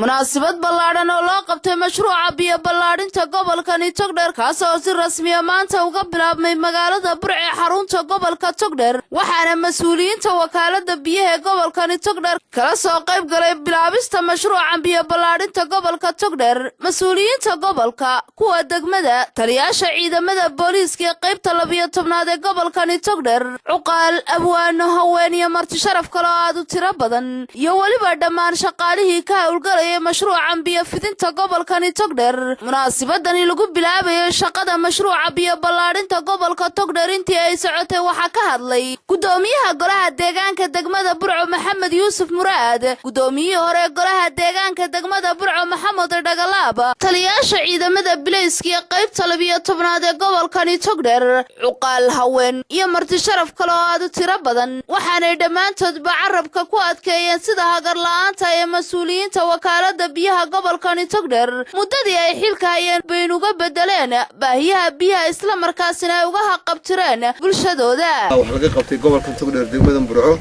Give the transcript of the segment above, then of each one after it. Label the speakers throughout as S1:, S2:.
S1: munaasabad ballaaran oo loo qabtay mashruuca biyo ballaarinta gobolkani Togdheer kaas oo si rasmi ah maanta uga bilaabmay magaalada Burco ee xarunta gobolka Togdheer waxaana mas'uuliyiinta wakaalada biyaha ee gobolkani Togdheer kala soo qayb galay bilaabista mashruuca biyo ballaarinta gobolka Togdheer mas'uuliyiinta gobolka kuwa degmada taliyaasha ciidamada booliiska ee qaybta 12aad ee gobolkani Togdheer cuqaal abwaano haween iyo marti sharaf kale oo aad u tiro badan iyo waliba dhammaan shaqaalihii ka hawlgalay mashruuca biyo fidinta gobolkani Togdheer munaasabadani lagu bilaabay shaqada mashruuca biyo ballaarinta gobolka Togdheer intii ay socotay waxa ka hadlay gudoomiyaha golaha deegaanka degmada Burco Maxamed Yuusuf Muraad gudoomiyihii hore golaha deegaanka degmada Burco Maxamed Dhagalaab taliyaasha ciidamada bilayska ee qaybta 12aad ee gobolkani Togdheer cuqaal haween iyo marti sharaf kale oo aad u tiro badan waxaanay dhammaantoodba carabka ku adkeeyeen sida hagar la'aanta ee mas'uuliyiinta wakaalada biyaha gobolkani Togdheer muddadii ay xilka hayeen bay uga bedeleen baahiyaha biyaha isla markaasina ay uga haqabtireen bulshadooda
S2: waxa laga qabtay gobolka Togdheer degmada Burco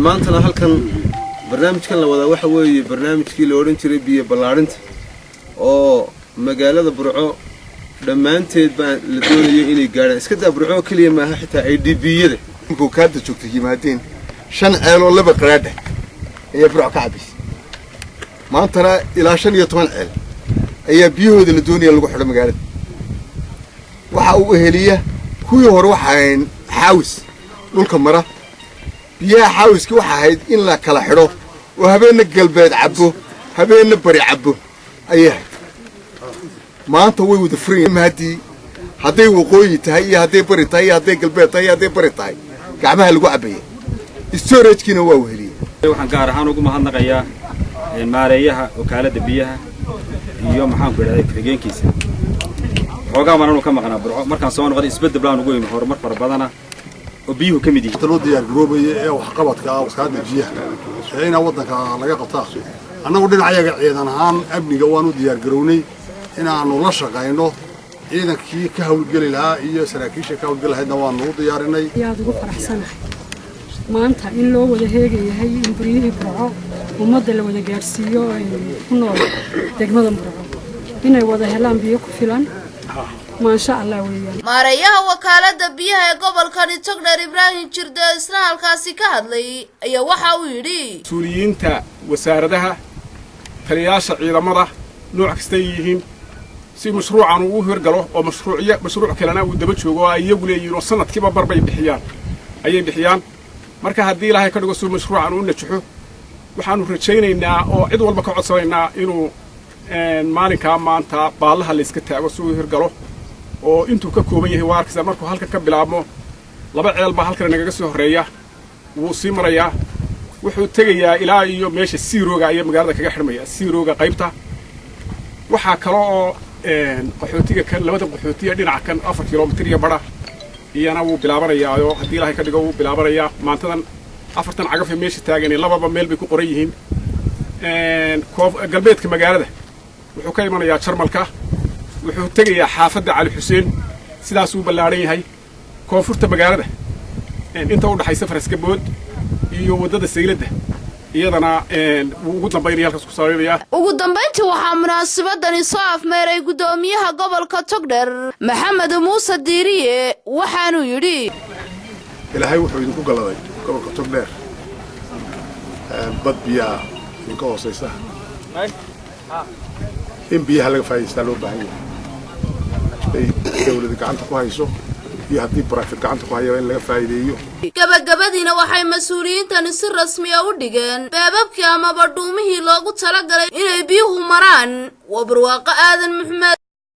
S2: maantana halkan barnaamijkan la wada waxa weeye barnaamijkii la oran jiray biyo ballaarinta oo magaalada Burco dhamaanteed baan la doonayo inay gaaraan iska daa Burco kaliya ma aha xitaa IDB-yada ku ka joogtay yimaadeen 5 ceel oo laba qaraad ay Burco ka cabis maantana ilaa 15 ceel ayaa biyahooda la doonaya lagu xidho magaalada waxa uu heliya kuwii hore waxaan xaawis dhulka mara biyaha xaawiski waxa ahayd in la kala xidho oo habeenna galbeed cabo habeenna bari cabo ayaa maanta way wada free maadii haday waqooyi tahay iyo haday bari tahay iyo haday galbeed tahay iyo haday bari tahay gacmaha lagu cabay storage-kiina waa weheliye
S3: waxaan gaar ahaan ugu mahadnaqayaa maareeyaha wakaalada biyaha iyo maxaan ku yiraahdaa xigeenkiisa xoogaa maranu ka maqnaa Burco markaan soo noqday isbedel baan ugu yimid horumar fara badan oo biyuhu ka mid yihiin
S4: talo diyaar garoobay ee wax qabadka wasaaradda biyaha ina wadanka laga qabtaa annagu dhinacayaga ciidan ahaan amniga waan u diyaar garownay inaanu la shaqeyno ciidankii ka hawlgali lahaa iyo saraakiisha ka hawlgali lahaydna waan u diyaarinay
S5: yaad ugu faraxsanahay maanta in loo wada heegayahay in buriyihii Burco ummadda la wada gaarsiiyo ay ku nool degmada Burco inay wada helaan biyo ku filan ما شاء الله وياه
S1: maareeyaha wakaalada biyaha ee gobolkani Togdheer Ibrahim Jirde isna halkaasi ka hadlay ayaa waxa uu yiri
S6: suuliyiinta wasaaradaha taliyaasha ciidamada nooc kasta yihiin si mashruucan uu hirgalo oo mashruuc kalena uu daba joogo ayagu leeyihiin oo sanadkiiba barbay bixiyaan marka hadii ilaahay ka dhigo soo mashruucan uu najaxo waxaanu rajaynaynaa oo cid walba ka codsanaynaa inuu maalinka maanta baalaha la iska taago soo hirgalo oo intuu ka kooban yahay waarkiisa markuu halka ka bilaabmo 2 ceel ba halkan naga soo horeeya wuu sii marayaa wuxuu tagayaa ilaa iyo meesha Siirooga ay magaalada kaga xirmaya Siirooga qaybta waxa kale oo qaxootiga kan labada qaxootiga dhinaca kan 4 kilomitir iyo bara iyana wuu bilaabanayaa oo hadii ilaahay ka dhigo wuu bilaabanayaa maantadan 4 cagaf meesha taagan lababa meel bay ku qoran yihiin galbeedka magaalada wuxuu ka imanayaa Jarmalka wuxuu tagayaa xaafadda Cali Xuseen sidaas uu ballaaran yahay koonfurta magaalada inta u dhaxaysa Faraska Bood iyo wadada Sayladda iyadana ugu dambeynaya halkaas ku saareeyaa
S1: ugu dambeyntii waxa munaasabadani soo afmeeray gudoomiyaha gobolka Togdheer Maxamed Muuse Diiriye waxaanu yiri
S4: ilaahay wuxuu idinku galaday gobolka Togdheer bad biyaa inka hooseysa in biyaha laga faa'iideysto loo baahan yahay dawladda gacanta ku hayso iyo haddii private gacanta ku hayo in laga faa'iideeyo
S1: gabagabadiina waxay mas'uuliyiintani si rasmi ah u dhigeen beebabkii ama badhuumihii loogu talagalay inay biyuhu maraan waa barwaaqo aadan Maxamed